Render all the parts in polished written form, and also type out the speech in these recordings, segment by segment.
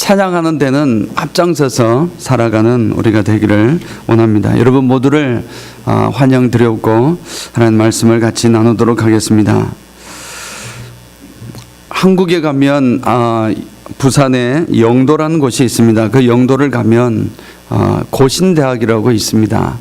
찬양하는 데는 앞장서서 살아가는 우리가 되기를 원합니다. 여러분 모두를 환영드렸고 하나님 말씀을 같이 나누도록 하겠습니다. 한국에 가면 부산에 영도라는 곳이 있습니다. 그 영도를 가면 고신대학이라고 있습니다.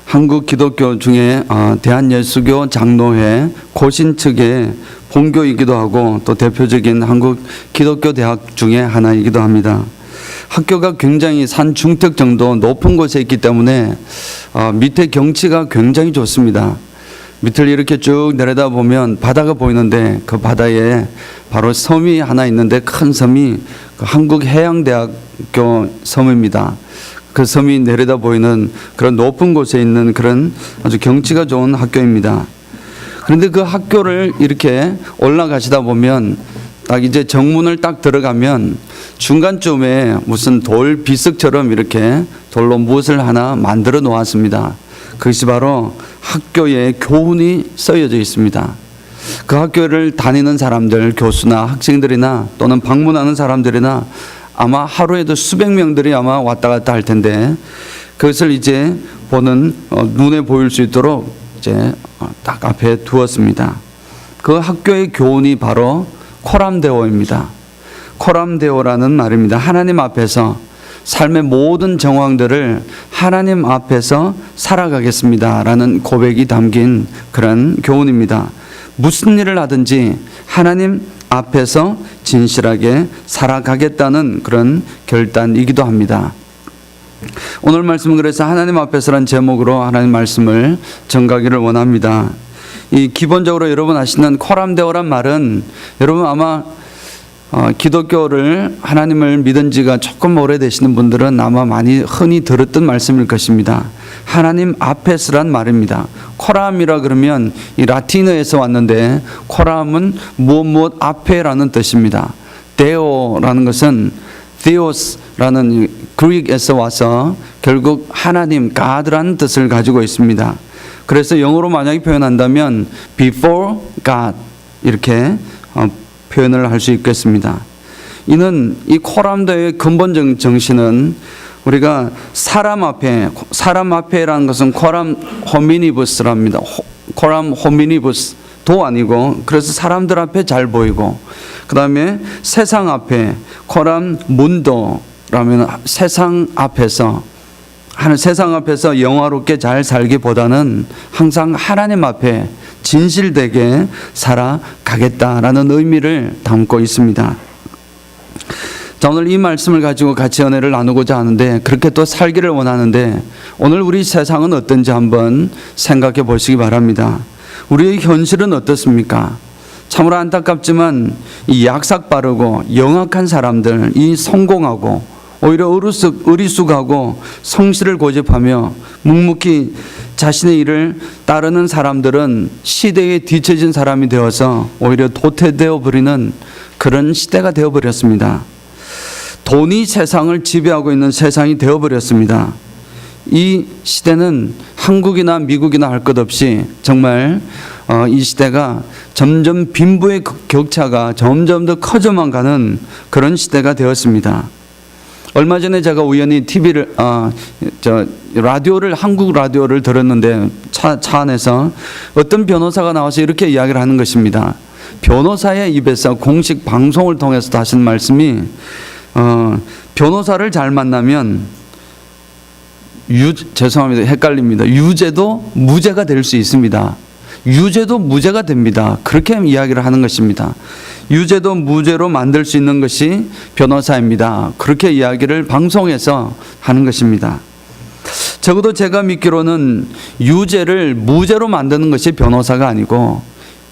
한국 기독교 중에 대한예수교 장로회 고신 측의 본교이기도 하고 또 대표적인 한국 기독교 대학 중에 하나이기도 합니다. 학교가 굉장히 산 중턱 정도 높은 곳에 있기 때문에 밑에 경치가 굉장히 좋습니다. 밑을 이렇게 쭉 내려다보면 바다가 보이는데 그 바다에 바로 섬이 하나 있는데 큰 섬이 한국해양대학교 섬입니다. 그 섬이 내려다 보이는 그런 높은 곳에 있는 그런 아주 경치가 좋은 학교입니다. 그런데 그 학교를 이렇게 올라가시다 보면 딱 이제 정문을 딱 들어가면 중간쯤에 무슨 돌 비석처럼 이렇게 돌로 무엇을 하나 만들어 놓았습니다. 그것이 바로 학교에 교훈이 쓰여져 있습니다. 그 학교를 다니는 사람들, 교수나 학생들이나 또는 방문하는 사람들이나 아마 하루에도 수백 명들이 아마 왔다 갔다 할 텐데 그것을 이제 보는 눈에 보일 수 있도록 이제 딱 앞에 두었습니다. 그 학교의 교훈이 바로 코람데오입니다. 코람데오라는 말입니다. 하나님 앞에서 삶의 모든 정황들을 하나님 앞에서 살아가겠습니다 라는 고백이 담긴 그런 교훈입니다. 무슨 일을 하든지 하나님 앞에서 진실하게 살아가겠다는 그런 결단이기도 합니다. 오늘 말씀은 그래서 하나님 앞에서란 제목으로 하나님 말씀을 전가기를 원합니다. 이 기본적으로 여러분 아시는 코람데오란 말은 여러분 아마 기독교를 하나님을 믿은 지가 조금 오래되시는 분들은 아마 많이 흔히 들었던 말씀일 것입니다. 하나님 앞에서란 말입니다. 코람이라 그러면 이 라틴어에서 왔는데 코람은 무엇 앞에라는 뜻입니다. 데오라는 것은 theos라는 그릭에서 와서 결국 하나님, God라는 뜻을 가지고 있습니다. 그래서 영어로 만약에 표현한다면 before God 이렇게 표현을 할 수 있겠습니다. 이는 이 코람데오의 근본적 정신은 우리가 사람 앞에라는 것은 코람 호미니부스랍니다. 코람 호미니부스도 아니고 그래서 사람들 앞에 잘 보이고 그 다음에 세상 앞에 코람 문도라면 세상 앞에서 영화롭게 잘 살기보다는 항상 하나님 앞에 진실되게 살아가겠다라는 의미를 담고 있습니다. 자, 오늘 이 말씀을 가지고 같이 은혜를 나누고자 하는데 그렇게 또 살기를 원하는데 오늘 우리 세상은 어떤지 한번 생각해 보시기 바랍니다. 우리의 현실은 어떻습니까? 참으로 안타깝지만 이 약삭 빠르고 영악한 사람들, 이 성공하고 오히려 어리숙하고 성실을 고집하며 묵묵히 자신의 일을 따르는 사람들은 시대에 뒤처진 사람이 되어서 오히려 도태되어 버리는 그런 시대가 되어버렸습니다. 돈이 세상을 지배하고 있는 세상이 되어버렸습니다. 이 시대는 한국이나 미국이나 할 것 없이 정말 이 시대가 점점 빈부의 격차가 점점 더 커져만 가는 그런 시대가 되었습니다. 얼마 전에 제가 우연히 한국 라디오를 들었는데 차 안에서 어떤 변호사가 나와서 이렇게 이야기를 하는 것입니다. 변호사의 입에서 공식 방송을 통해서 하신 말씀이 변호사를 잘 만나면 죄송합니다. 헷갈립니다. 유죄도 무죄가 될 수 있습니다. 유죄도 무죄가 됩니다. 그렇게 이야기를 하는 것입니다. 유죄도 무죄로 만들 수 있는 것이 변호사입니다. 그렇게 이야기를 방송에서 하는 것입니다. 적어도 제가 믿기로는 유죄를 무죄로 만드는 것이 변호사가 아니고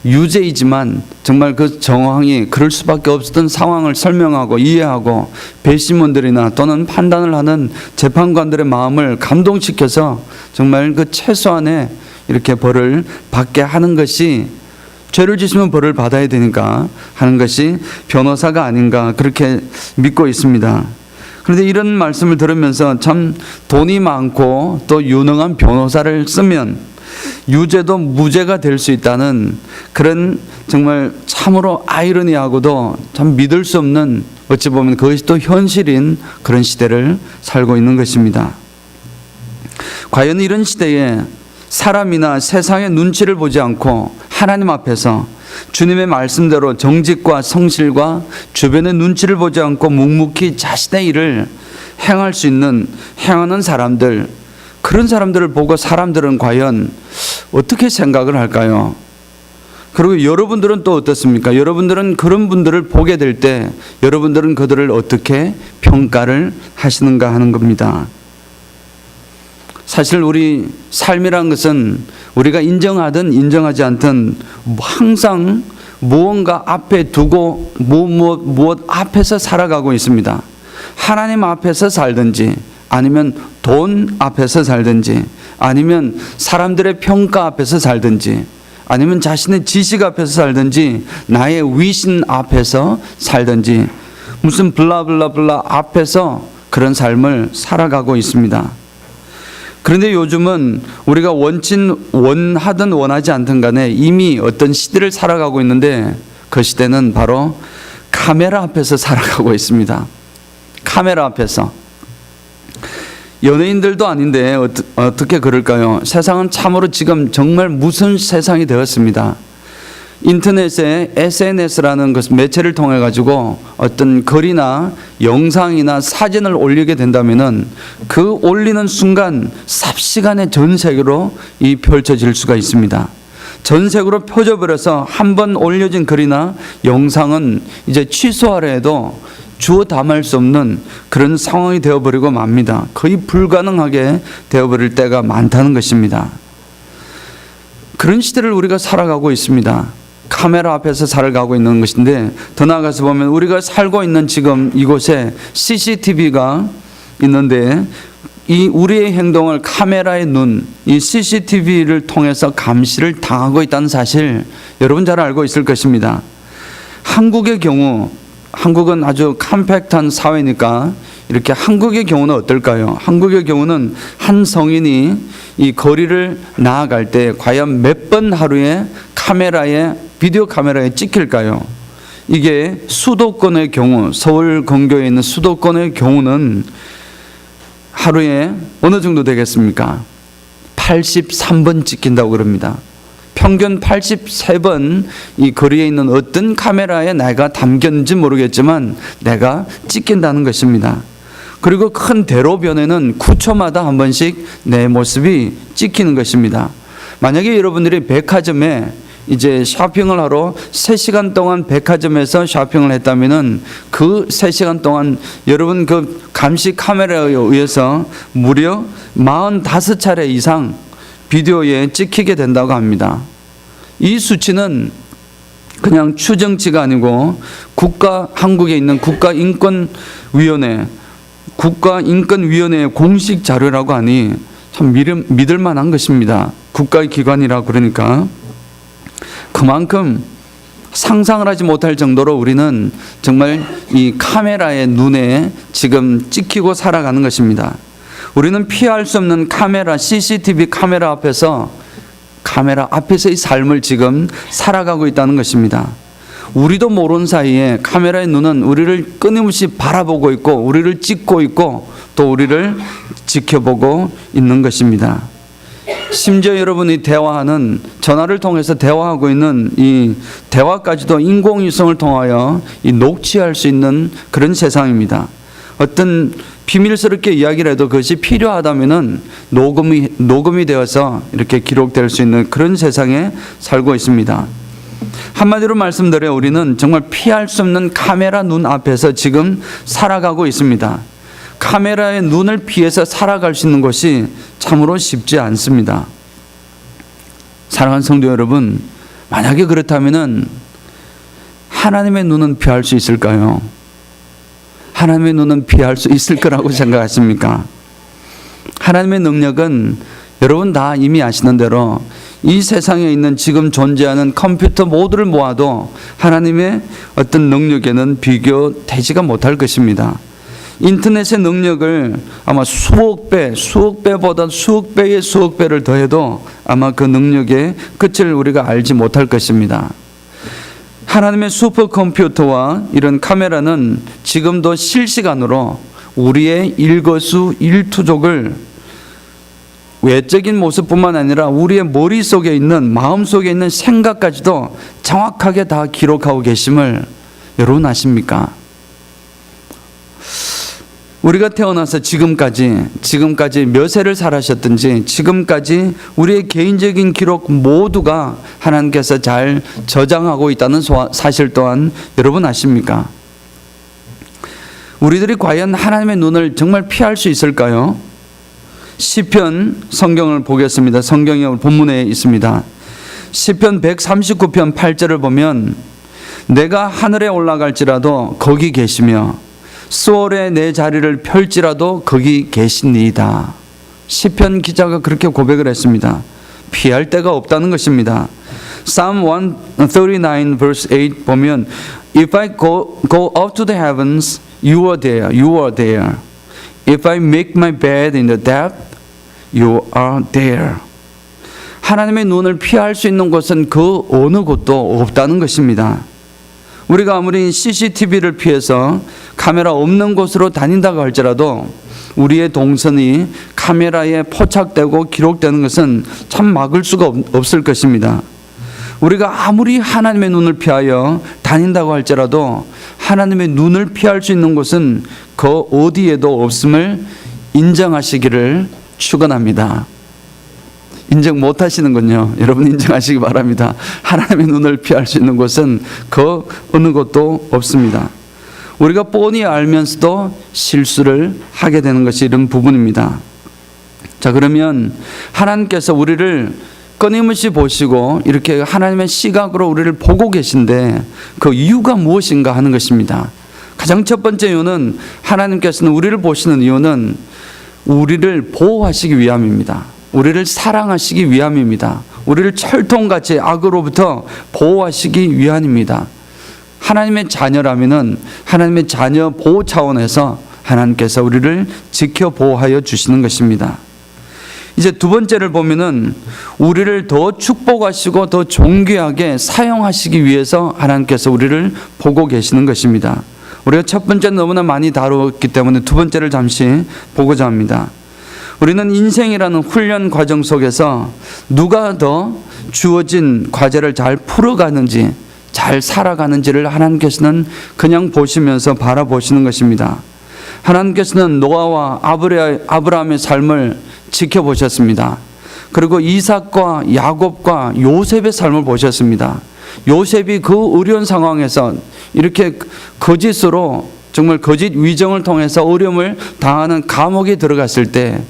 유죄이지만 정말 그 정황이 그럴 수밖에 없었던 상황을 설명하고 이해하고 배심원들이나 또는 판단을 하는 재판관들의 마음을 감동시켜서 정말 그 최소한의 이렇게 벌을 받게 하는 것이 죄를 지으면 벌을 받아야 되니까 하는 것이 변호사가 아닌가 그렇게 믿고 있습니다. 그런데 이런 말씀을 들으면서 참 돈이 많고 또 유능한 변호사를 쓰면 유죄도 무죄가 될 수 있다는 그런 정말 참으로 아이러니하고도 참 믿을 수 없는, 어찌 보면 그것이 또 현실인 그런 시대를 살고 있는 것입니다. 과연 이런 시대에 사람이나 세상의 눈치를 보지 않고 하나님 앞에서 주님의 말씀대로 정직과 성실과 주변의 눈치를 보지 않고 묵묵히 자신의 일을 행하는 사람들, 그런 사람들을 보고 사람들은 과연 어떻게 생각을 할까요? 그리고 여러분들은 또 어떻습니까? 여러분들은 그런 분들을 보게 될 때 여러분들은 그들을 어떻게 평가를 하시는가 하는 겁니다. 사실 우리 삶이란 것은 우리가 인정하든 인정하지 않든 항상 무언가 앞에 두고 무엇 앞에서 살아가고 있습니다. 하나님 앞에서 살든지, 아니면 돈 앞에서 살든지, 아니면 사람들의 평가 앞에서 살든지, 아니면 자신의 지식 앞에서 살든지, 나의 위신 앞에서 살든지, 무슨 블라블라블라 앞에서 그런 삶을 살아가고 있습니다. 그런데 요즘은 우리가 원하든 원하지 않든 간에 이미 어떤 시대를 살아가고 있는데, 그 시대는 바로 카메라 앞에서 살아가고 있습니다. 카메라 앞에서. 연예인들도 아닌데 어떻게 그럴까요? 세상은 참으로 지금 정말 무슨 세상이 되었습니다. 인터넷에 SNS라는 것 매체를 통해 가지고 어떤 글이나 영상이나 사진을 올리게 된다면은 그 올리는 순간 삽시간에 전 세계로 이 펼쳐질 수가 있습니다. 전 세계로 펴져버려서 한 번 올려진 글이나 영상은 이제 취소하려 해도 주워 담을 수 없는 그런 상황이 되어버리고 맙니다. 거의 불가능하게 되어버릴 때가 많다는 것입니다. 그런 시대를 우리가 살아가고 있습니다. 카메라 앞에서 살아가고 있는 것인데, 더 나아가서 보면 우리가 살고 있는 지금 이곳에 CCTV가 있는데, 이 우리의 행동을 카메라의 눈, 이 CCTV를 통해서 감시를 당하고 있다는 사실 여러분 잘 알고 있을 것입니다. 한국의 경우, 한국은 아주 컴팩트한 사회니까 이렇게 한국의 경우는 어떨까요? 한국의 경우는 한 성인이 이 거리를 나아갈 때 과연 몇 번 하루에 비디오 카메라에 찍힐까요? 이게 수도권의 경우, 서울 근교에 있는 수도권의 경우는 하루에 어느 정도 되겠습니까? 83번 찍힌다고 그럽니다. 평균 83번 이 거리에 있는 어떤 카메라에 내가 담겼는지 모르겠지만 내가 찍힌다는 것입니다. 그리고 큰 대로변에는 9초마다 한 번씩 내 모습이 찍히는 것입니다. 만약에 여러분들이 백화점에 이제 쇼핑을 하러 3시간 동안 백화점에서 쇼핑을 했다면은 그 3시간 동안 여러분 그 감시 카메라에 의해서 무려 45차례 이상 비디오에 찍히게 된다고 합니다. 이 수치는 그냥 추정치가 아니고 한국에 있는 국가인권위원회의 공식 자료라고 하니 참 믿을 만한 것입니다. 국가의 기관이라 그러니까. 그만큼 상상을 하지 못할 정도로 우리는 정말 이 카메라의 눈에 지금 찍히고 살아가는 것입니다. 우리는 피할 수 없는 CCTV 카메라 앞에서의 삶을 지금 살아가고 있다는 것입니다. 우리도 모르는 사이에 카메라의 눈은 우리를 끊임없이 바라보고 있고, 우리를 찍고 있고, 또 우리를 지켜보고 있는 것입니다. 심지어 여러분이 전화를 통해서 대화하고 있는 이 대화까지도 인공위성을 통하여 녹취할 수 있는 그런 세상입니다. 어떤 비밀스럽게 이야기를 해도 그것이 필요하다면은 녹음이 되어서 이렇게 기록될 수 있는 그런 세상에 살고 있습니다. 한마디로 말씀드려 우리는 정말 피할 수 없는 카메라 눈 앞에서 지금 살아가고 있습니다. 카메라의 눈을 피해서 살아갈 수 있는 것이 참으로 쉽지 않습니다. 사랑하는 성도 여러분, 만약에 그렇다면은 하나님의 눈은 피할 수 있을까요? 하나님의 눈은 피할 수 있을 거라고 생각하십니까? 하나님의 능력은 여러분 다 이미 아시는 대로 이 세상에 있는 지금 존재하는 컴퓨터 모두를 모아도 하나님의 어떤 능력에는 비교되지가 못할 것입니다. 인터넷의 능력을 아마 수억 배보다 수억 배의 수억 배를 더해도 아마 그 능력의 끝을 우리가 알지 못할 것입니다. 하나님의 슈퍼컴퓨터와 이런 카메라는 지금도 실시간으로 우리의 일거수일투족을 외적인 모습뿐만 아니라 우리의 머릿속에 있는, 마음속에 있는 생각까지도 정확하게 다 기록하고 계심을 여러분 아십니까? 우리가 태어나서 지금까지 몇 해를 살아셨든지 지금까지 우리의 개인적인 기록 모두가 하나님께서 잘 저장하고 있다는 사실 또한 여러분 아십니까? 우리들이 과연 하나님의 눈을 정말 피할 수 있을까요? 시편 성경을 보겠습니다. 성경의 본문에 있습니다. 시편 139편 8절을 보면 내가 하늘에 올라갈지라도 거기 계시며 수월에 내 자리를 펼지라도 거기 계시니이다. 시편 기자가 그렇게 고백을 했습니다. 피할 데가 없다는 것입니다. Psalm 139 verse 8 보면 If I go up to the heavens, you are there, you are there. If I make my bed in the depth, you are there. 하나님의 눈을 피할 수 있는 곳은 그 어느 곳도 없다는 것입니다. 우리가 아무리 CCTV를 피해서 카메라 없는 곳으로 다닌다고 할지라도 우리의 동선이 카메라에 포착되고 기록되는 것은 참 막을 수가 없을 것입니다. 우리가 아무리 하나님의 눈을 피하여 다닌다고 할지라도 하나님의 눈을 피할 수 있는 곳은 그 어디에도 없음을 인정하시기를 축원합니다. 인정 못 하시는군요. 여러분 인정하시기 바랍니다. 하나님의 눈을 피할 수 있는 곳은 그 어느 곳도 없습니다. 우리가 뻔히 알면서도 실수를 하게 되는 것이 이런 부분입니다. 자, 그러면 하나님께서 우리를 끊임없이 보시고 이렇게 하나님의 시각으로 우리를 보고 계신데 그 이유가 무엇인가 하는 것입니다. 가장 첫 번째 이유는 하나님께서는 우리를 보시는 이유는 우리를 보호하시기 위함입니다. 우리를 사랑하시기 위함입니다. 우리를 철통같이 악으로부터 보호하시기 위함입니다. 하나님의 자녀라면은 하나님의 자녀 보호 차원에서 하나님께서 우리를 지켜 보호하여 주시는 것입니다. 이제 두 번째를 보면은 우리를 더 축복하시고 더 존귀하게 사용하시기 위해서 하나님께서 우리를 보고 계시는 것입니다. 우리가 첫 번째는 너무나 많이 다루었기 때문에 두 번째를 잠시 보고자 합니다. 우리는 인생이라는 훈련 과정 속에서 누가 더 주어진 과제를 잘 풀어가는지, 잘 살아가는지를 하나님께서는 그냥 보시면서 바라보시는 것입니다. 하나님께서는 노아와 아브라함의 삶을 지켜보셨습니다. 그리고 이삭과 야곱과 요셉의 삶을 보셨습니다. 요셉이 그 어려운 상황에서 이렇게 거짓으로 정말 거짓 위정을 통해서 어려움을 당하는 감옥에 들어갔을 때,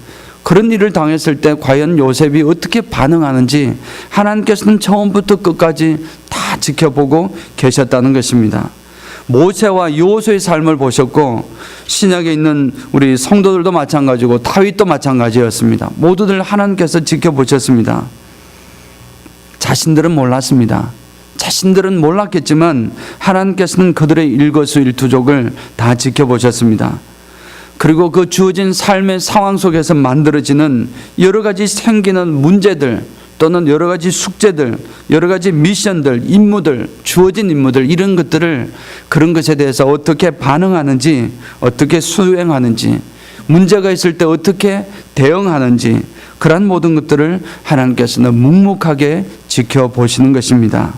그런 일을 당했을 때 과연 요셉이 어떻게 반응하는지 하나님께서는 처음부터 끝까지 다 지켜보고 계셨다는 것입니다. 모세와 여호수아의 삶을 보셨고 신약에 있는 우리 성도들도 마찬가지고 다윗도 마찬가지였습니다. 모두들 하나님께서 지켜보셨습니다. 자신들은 몰랐습니다. 자신들은 몰랐겠지만 하나님께서는 그들의 일거수일투족을 다 지켜보셨습니다. 그리고 그 주어진 삶의 상황 속에서 만들어지는 여러 가지 생기는 문제들 또는 여러 가지 숙제들, 여러 가지 미션들, 임무들, 주어진 임무들, 이런 것들을, 그런 것에 대해서 어떻게 반응하는지, 어떻게 수행하는지, 문제가 있을 때 어떻게 대응하는지, 그러한 모든 것들을 하나님께서는 묵묵하게 지켜보시는 것입니다.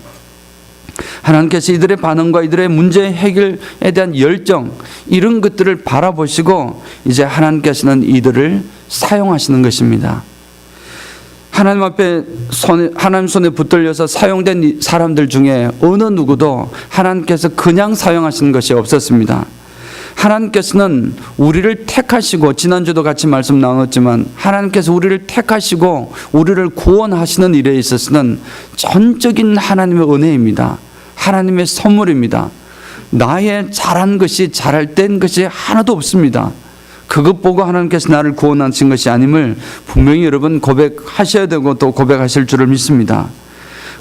하나님께서 이들의 반응과 이들의 문제 해결에 대한 열정, 이런 것들을 바라보시고 이제 하나님께서는 이들을 사용하시는 것입니다. 하나님 앞에 하나님 손에 붙들려서 사용된 사람들 중에 어느 누구도 하나님께서 그냥 사용하시는 것이 없었습니다. 하나님께서는 우리를 택하시고, 지난주도 같이 말씀 나눴지만 하나님께서 우리를 택하시고 우리를 구원하시는 일에 있어서는 전적인 하나님의 은혜입니다. 하나님의 선물입니다. 나의 잘한 것이, 잘할 된 것이 하나도 없습니다. 그것 보고 하나님께서 나를 구원하신 것이 아님을 분명히 여러분 고백하셔야 되고 또 고백하실 줄을 믿습니다.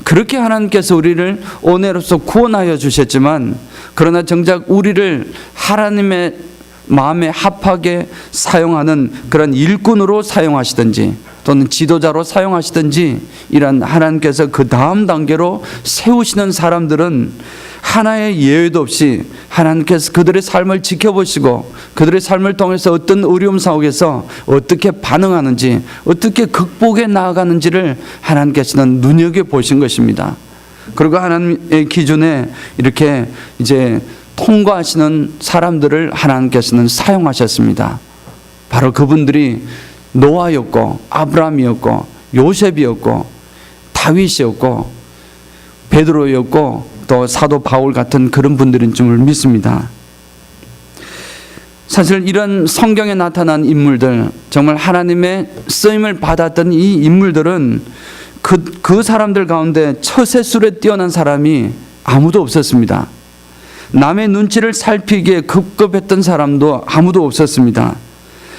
그렇게 하나님께서 우리를 은혜로서 구원하여 주셨지만, 그러나 정작 우리를 하나님의 마음에 합하게 사용하는 그런 일꾼으로 사용하시든지, 또는 지도자로 사용하시든지 이런 하나님께서 그 다음 단계로 세우시는 사람들은 하나의 예외도 없이 하나님께서 그들의 삶을 지켜보시고 그들의 삶을 통해서 어떤 어려움 속에서 어떻게 반응하는지 어떻게 극복해 나아가는지를 하나님께서는 눈여겨보신 것입니다. 그리고 하나님의 기준에 이렇게 이제 통과하시는 사람들을 하나님께서는 사용하셨습니다. 바로 그분들이 노아였고 아브라함이었고 요셉이었고 다윗이었고 베드로였고 또 사도 바울 같은 그런 분들인 줄 믿습니다. 사실 이런 성경에 나타난 인물들, 정말 하나님의 쓰임을 받았던 이 인물들은 그 사람들 가운데 처세술에 뛰어난 사람이 아무도 없었습니다. 남의 눈치를 살피기에 급급했던 사람도 아무도 없었습니다.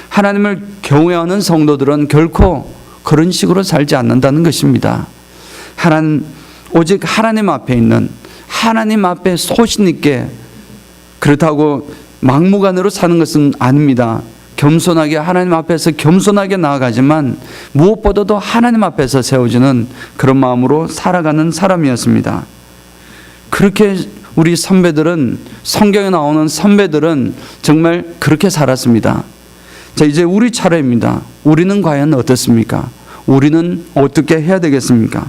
하나님을 경외하는 성도들은 결코 그런 식으로 살지 않는다는 것입니다. 오직 하나님 앞에 있는, 하나님 앞에 소신 있게, 그렇다고 막무가내로 사는 것은 아닙니다. 겸손하게 하나님 앞에서 겸손하게 나아가지만 무엇보다도 하나님 앞에서 세워지는 그런 마음으로 살아가는 사람이었습니다. 그렇게 우리 선배들은, 성경에 나오는 선배들은 정말 그렇게 살았습니다. 자, 이제 우리 차례입니다. 우리는 과연 어떻습니까? 우리는 어떻게 해야 되겠습니까?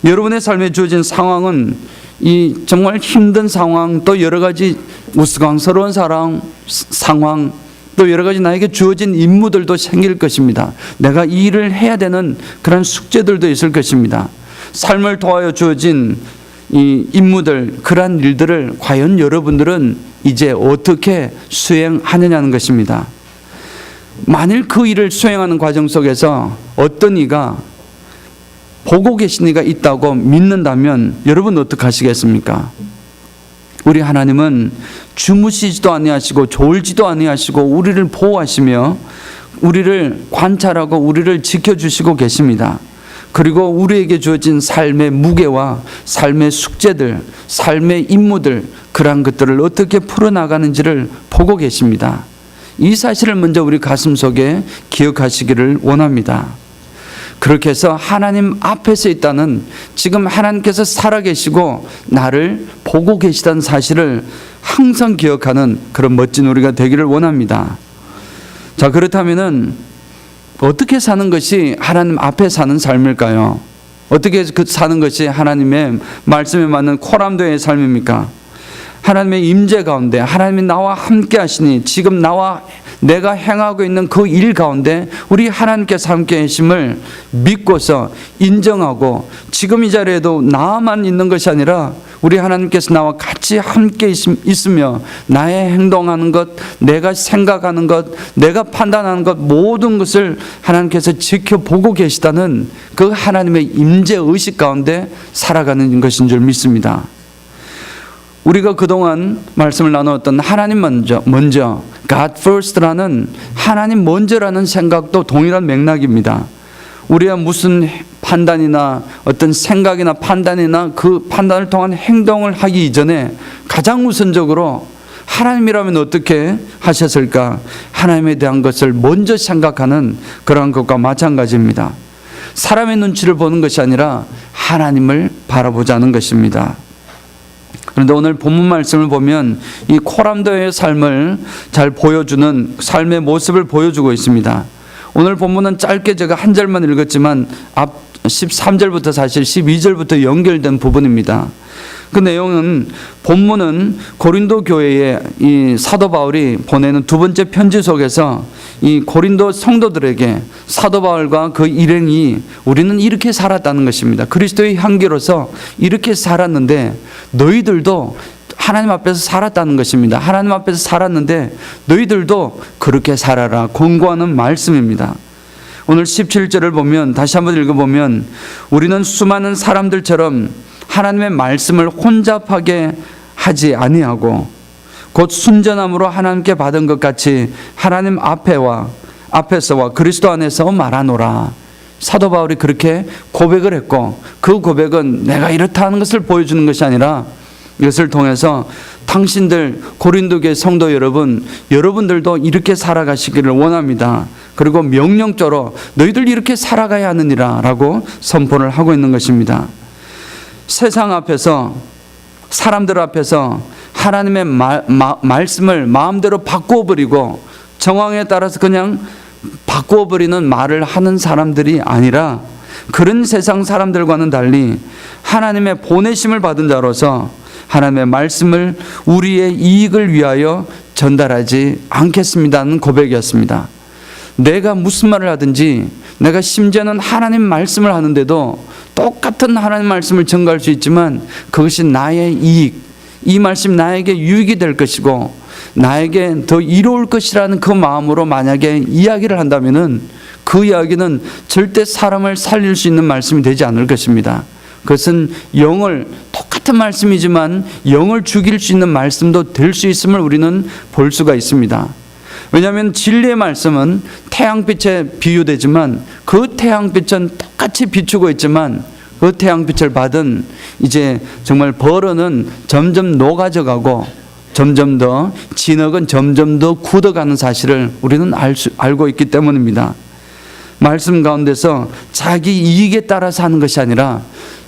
여러분의 삶에 주어진 상황은 이 정말 힘든 상황, 또 여러 가지 우스꽝스러운 상황, 또 여러 가지 나에게 주어진 임무들도 생길 것입니다. 내가 이 일을 해야 되는 그런 숙제들도 있을 것입니다. 삶을 통하여 주어진 이 임무들, 그러한 일들을 과연 여러분들은 이제 어떻게 수행하느냐는 것입니다. 만일 그 일을 수행하는 과정 속에서 어떤 이가 보고 계신 이가 있다고 믿는다면 여러분 어떻게 하시겠습니까? 우리 하나님은 주무시지도 아니하시고 졸지도 아니하시고 우리를 보호하시며 우리를 관찰하고 우리를 지켜주시고 계십니다. 그리고 우리에게 주어진 삶의 무게와 삶의 숙제들, 삶의 임무들, 그러한 것들을 어떻게 풀어나가는지를 보고 계십니다. 이 사실을 먼저 우리 가슴속에 기억하시기를 원합니다. 그렇게 해서 하나님 앞에서 있다는, 지금 하나님께서 살아계시고 나를 보고 계시다는 사실을 항상 기억하는 그런 멋진 우리가 되기를 원합니다. 자, 그렇다면은 어떻게 사는 것이 하나님 앞에 사는 삶일까요? 어떻게 사는 것이 하나님의 말씀에 맞는 코람도의 삶입니까? 하나님의 임재 가운데 하나님이 나와 함께 하시니 지금 내가 행하고 있는 그 일 가운데 우리 하나님께서 함께 하심을 믿고서 인정하고, 지금 이 자리에도 나만 있는 것이 아니라 우리 하나님께서 나와 같이 함께 있으며 나의 행동하는 것, 내가 생각하는 것, 내가 판단하는 것, 모든 것을 하나님께서 지켜보고 계시다는 그 하나님의 임재 의식 가운데 살아가는 것인 줄 믿습니다. 우리가 그동안 말씀을 나누었던 하나님 먼저 God first라는 하나님 먼저라는 생각도 동일한 맥락입니다. 우리가 무슨 판단이나 어떤 생각이나 판단이나 그 판단을 통한 행동을 하기 이전에 가장 우선적으로 하나님이라면 어떻게 하셨을까? 하나님에 대한 것을 먼저 생각하는 그러한 것과 마찬가지입니다. 사람의 눈치를 보는 것이 아니라 하나님을 바라보자는 것입니다. 그런데 오늘 본문 말씀을 보면 이 코람도의 삶을 잘 보여주는 삶의 모습을 보여주고 있습니다. 오늘 본문은 짧게 제가 한 절만 읽었지만 앞 13절부터 사실 12절부터 연결된 부분입니다. 그 내용은, 본문은 고린도 교회에 이 사도 바울이 보내는 두 번째 편지 속에서 이 고린도 성도들에게 사도 바울과 그 일행이 우리는 이렇게 살았다는 것입니다. 그리스도의 향기로서 이렇게 살았는데 너희들도 하나님 앞에서 살았다는 것입니다. 하나님 앞에서 살았는데 너희들도 그렇게 살아라, 권고하는 말씀입니다. 오늘 17절을 보면, 다시 한번 읽어보면, 우리는 수많은 사람들처럼 하나님의 말씀을 혼잡하게 하지 아니하고 곧 순전함으로 하나님께 받은 것 같이 하나님 앞에서와 그리스도 안에서 말하노라. 사도 바울이 그렇게 고백을 했고, 그 고백은 내가 이렇다 하는 것을 보여주는 것이 아니라 이것을 통해서 당신들 고린도 교회 성도 여러분, 여러분들도 이렇게 살아가시기를 원합니다. 그리고 명령적으로 너희들 이렇게 살아가야 하느니라 라고 선포를 하고 있는 것입니다. 세상 앞에서, 사람들 앞에서 하나님의 말씀을 마음대로 바꾸어버리고 정황에 따라서 그냥 바꾸어버리는 말을 하는 사람들이 아니라, 그런 세상 사람들과는 달리 하나님의 보내심을 받은 자로서 하나님의 말씀을 우리의 이익을 위하여 전달하지 않겠습니다는 고백이었습니다. 내가 무슨 말을 하든지, 내가 심지어는 하나님 말씀을 하는데도 똑같은 하나님 말씀을 전가할 수 있지만 그것이 나의 이익, 이 말씀 나에게 유익이 될 것이고 나에게 더 이로울 것이라는 그 마음으로 만약에 이야기를 한다면은 그 이야기는 절대 사람을 살릴 수 있는 말씀이 되지 않을 것입니다. 그것은 영을, 똑같은 말씀이지만 영을 죽일 수 있는 말씀도 될 수 있음을 우리는 볼 수가 있습니다. 왜냐하면 진리의 말씀은 태양빛에 비유되지만 그 태양빛은 똑같이 비추고 있지만 그 태양빛을 받은 이제 정말 벌어는 점점 녹아져가고 점점 더 진흙은 점점 더 굳어가는 사실을 우리는 알고 있기 때문입니다. 말씀 가운데서 자기 이익에 따라 사는 것이 아니라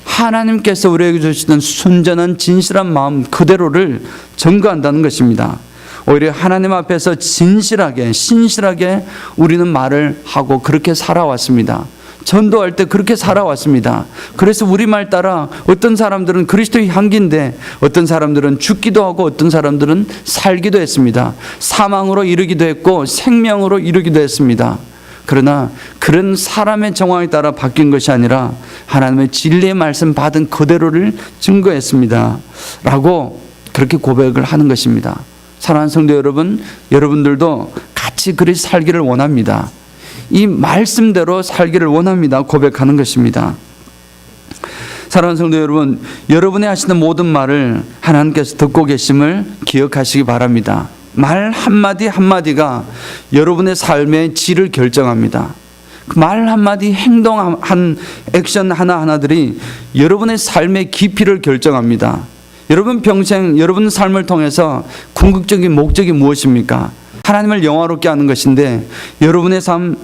하나님께서 우리에게 주시는 순전한 진실한 마음 그대로를 전가한다는 것입니다. 오히려 하나님 앞에서 진실하게, 신실하게 우리는 말을 하고 그렇게 살아왔습니다. 전도할 때 그렇게 살아왔습니다. 그래서 우리 말 따라 어떤 사람들은 그리스도의 향기인데 어떤 사람들은 죽기도 하고 어떤 사람들은 살기도 했습니다. 사망으로 이르기도 했고 생명으로 이르기도 했습니다. 그러나 그런 사람의 정황에 따라 바뀐 것이 아니라 하나님의 진리의 말씀 받은 그대로를 증거했습니다 라고 그렇게 고백을 하는 것입니다. 사랑하는 성도 여러분, 여러분들도 같이 그리 살기를 원합니다. 이 말씀대로 살기를 원합니다. 고백하는 것입니다. 사랑하는 성도 여러분, 여러분이 하시는 모든 말을 하나님께서 듣고 계심을 기억하시기 바랍니다. 말 한마디 한마디가 여러분의 삶의 질을 결정합니다. 말 한마디, 행동 한 액션 하나하나들이 여러분의 삶의 깊이를 결정합니다. 여러분 평생 여러분 삶을 통해서 궁극적인 목적이 무엇입니까? 하나님을 영화롭게 하는 것인데 여러분의 삶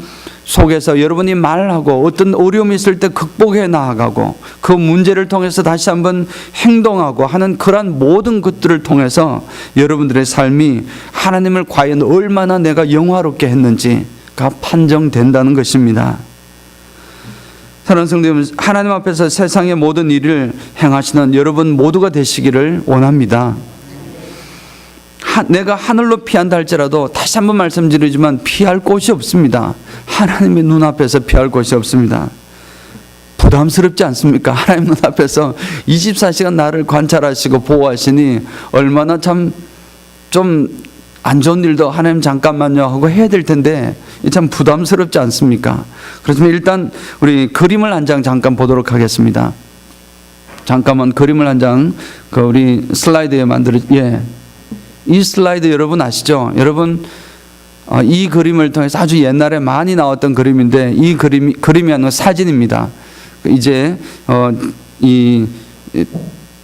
속에서 여러분이 말하고 어떤 어려움이 있을 때 극복해 나아가고 그 문제를 통해서 다시 한번 행동하고 하는 그러한 모든 것들을 통해서 여러분들의 삶이 하나님을 과연 얼마나 내가 영화롭게 했는지가 판정된다는 것입니다. 사랑하는 성도 여러분, 하나님 앞에서 세상의 모든 일을 행하시는 여러분 모두가 되시기를 원합니다. 내가 하늘로 피한다 할지라도 다시 한번 말씀드리지만 피할 곳이 없습니다. 하나님의 눈앞에서 피할 곳이 없습니다. 부담스럽지 않습니까? 하나님 눈앞에서 24시간 나를 관찰하시고 보호하시니 얼마나 참 좀 안 좋은 일도 하나님 잠깐만요 하고 해야 될 텐데 참 부담스럽지 않습니까? 그렇지만 일단 우리 그림을 한 장 잠깐 보도록 하겠습니다. 잠깐만 그림을 한 장 우리 슬라이드에 이 슬라이드 여러분 아시죠? 여러분 이 그림을 통해서 아주 옛날에 많이 나왔던 그림인데 이 그림이 아니라 사진입니다. 이제 이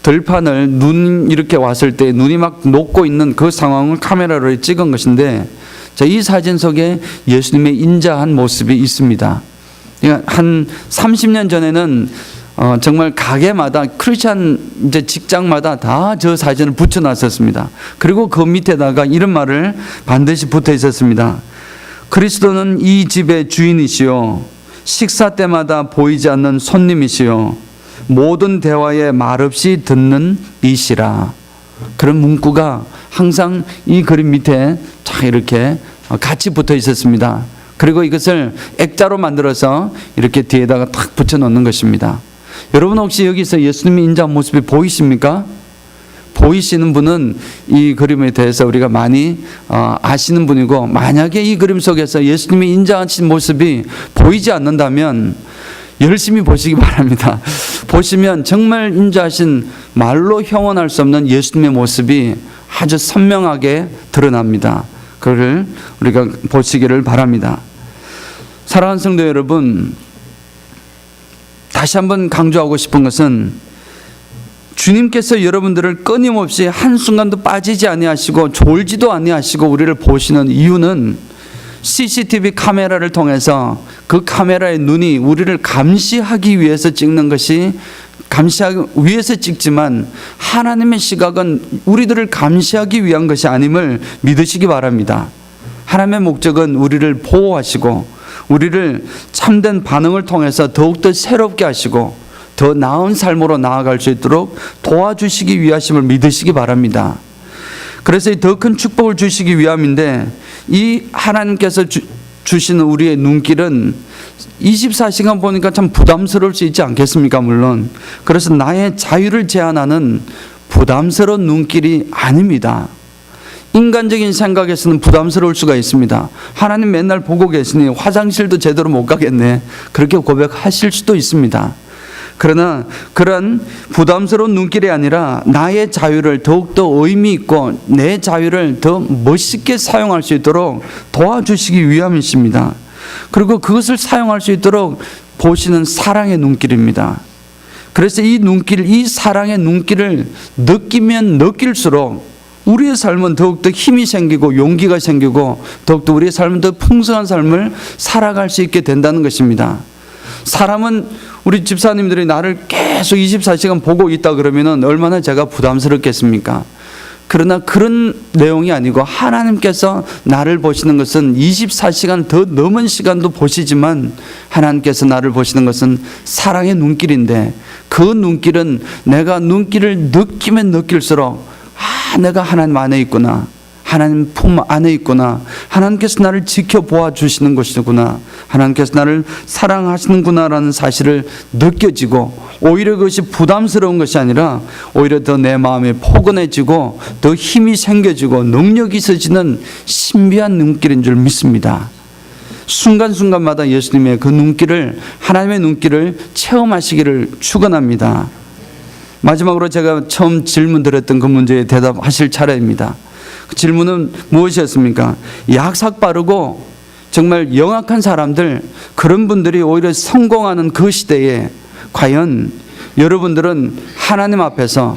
들판을 눈 이렇게 왔을 때 눈이 막 녹고 있는 그 상황을 카메라로 찍은 것인데 자, 이 사진 속에 예수님의 인자한 모습이 있습니다. 그러니까 한 30년 전에는 정말 가게마다 크리스찬 이제 직장마다 다 저 사진을 붙여놨었습니다. 그리고 그 밑에다가 이런 말을 반드시 붙어 있었습니다. 그리스도는 이 집의 주인이시요 식사 때마다 보이지 않는 손님이시요 모든 대화에 말없이 듣는 이시라. 그런 문구가 항상 이 그림 밑에 쫙 이렇게 같이 붙어 있었습니다. 그리고 이것을 액자로 만들어서 이렇게 뒤에다가 탁 붙여 놓는 것입니다. 여러분 혹시 여기서 예수님의 인자한 모습이 보이십니까? 보이시는 분은 이 그림에 대해서 우리가 많이 아시는 분이고 만약에 이 그림 속에서 예수님의 인자하신 모습이 보이지 않는다면 열심히 보시기 바랍니다. 보시면 정말 인자하신 말로 형언할 수 없는 예수님의 모습이 아주 선명하게 드러납니다. 그걸 우리가 보시기를 바랍니다. 사랑하는 성도 여러분, 다시 한번 강조하고 싶은 것은 주님께서 여러분들을 끊임없이 한순간도 빠지지 아니하시고 졸지도 아니하시고 우리를 보시는 이유는 CCTV 카메라를 통해서 그 카메라의 눈이 우리를 감시하기 위해서 찍는 것이, 감시하기 위해서 찍지만 하나님의 시각은 우리들을 감시하기 위한 것이 아님을 믿으시기 바랍니다. 하나님의 목적은 우리를 보호하시고 우리를 참된 반응을 통해서 더욱더 새롭게 하시고 더 나은 삶으로 나아갈 수 있도록 도와주시기 위하심을 믿으시기 바랍니다. 그래서 더 큰 축복을 주시기 위함인데, 이 하나님께서 주시는 우리의 눈길은 24시간 보니까 참 부담스러울 수 있지 않겠습니까? 물론. 그래서 나의 자유를 제한하는 부담스러운 눈길이 아닙니다. 인간적인 생각에서는 부담스러울 수가 있습니다. 하나님 맨날 보고 계시니 화장실도 제대로 못 가겠네, 그렇게 고백하실 수도 있습니다. 그러나 그런 부담스러운 눈길이 아니라 나의 자유를 더욱더 의미 있고 내 자유를 더 멋있게 사용할 수 있도록 도와주시기 위함이십니다. 그리고 그것을 사용할 수 있도록 보시는 사랑의 눈길입니다. 그래서 이 눈길, 이 사랑의 눈길을 느끼면 느낄수록 우리의 삶은 더욱더 힘이 생기고 용기가 생기고 더욱더 우리의 삶은 더 풍성한 삶을 살아갈 수 있게 된다는 것입니다. 사람은, 우리 집사님들이 나를 계속 24시간 보고 있다 그러면은 얼마나 제가 부담스럽겠습니까? 그러나 그런 내용이 아니고 하나님께서 나를 보시는 것은 24시간 더 넘은 시간도 보시지만 하나님께서 나를 보시는 것은 사랑의 눈길인데, 그 눈길은 내가 눈길을 느끼면 느낄수록 내가 하나님 안에 있구나, 하나님 품 안에 있구나, 하나님께서 나를 지켜보아 주시는 것이구나, 하나님께서 나를 사랑하시는구나 라는 사실을 느껴지고, 오히려 그것이 부담스러운 것이 아니라 오히려 더 내 마음이 포근해지고 더 힘이 생겨지고 능력이 있어지는 신비한 눈길인 줄 믿습니다. 순간순간마다 예수님의 그 눈길을, 하나님의 눈길을 체험하시기를 축원합니다. 마지막으로 제가 처음 질문 드렸던 그 문제에 대답하실 차례입니다. 그 질문은 무엇이었습니까? 약삭 빠르고 정말 영악한 사람들, 그런 분들이 오히려 성공하는 그 시대에 과연 여러분들은 하나님 앞에서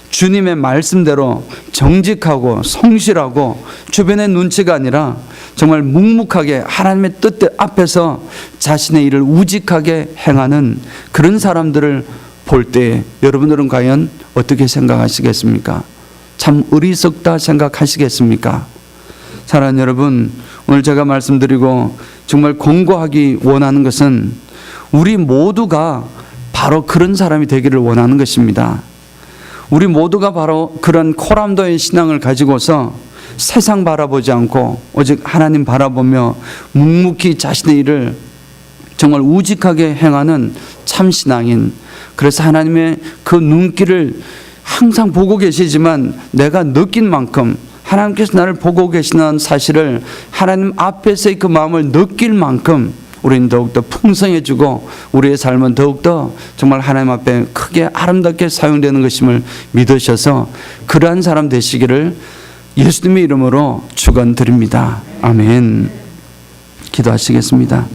주님의 말씀대로 정직하고 성실하고 주변의 눈치가 아니라 정말 묵묵하게 하나님의 뜻 앞에서 자신의 일을 우직하게 행하는 그런 사람들을 볼 때 여러분들은 과연 어떻게 생각하시겠습니까? 참 어리석다 생각하시겠습니까? 사랑하는 여러분, 오늘 제가 말씀드리고 정말 권고하기 원하는 것은 우리 모두가 바로 그런 사람이 되기를 원하는 것입니다. 우리 모두가 바로 그런 코람도의 신앙을 가지고서 세상 바라보지 않고 오직 하나님 바라보며 묵묵히 자신의 일을 정말 우직하게 행하는 참신앙인, 그래서 하나님의 그 눈길을 항상 보고 계시지만 내가 느낀 만큼 하나님께서 나를 보고 계시는 사실을 하나님 앞에서의 그 마음을 느낄 만큼 우리는 더욱더 풍성해지고 우리의 삶은 더욱더 정말 하나님 앞에 크게 아름답게 사용되는 것임을 믿으셔서 그러한 사람 되시기를 예수님의 이름으로 축원드립니다. 아멘. 기도하시겠습니다.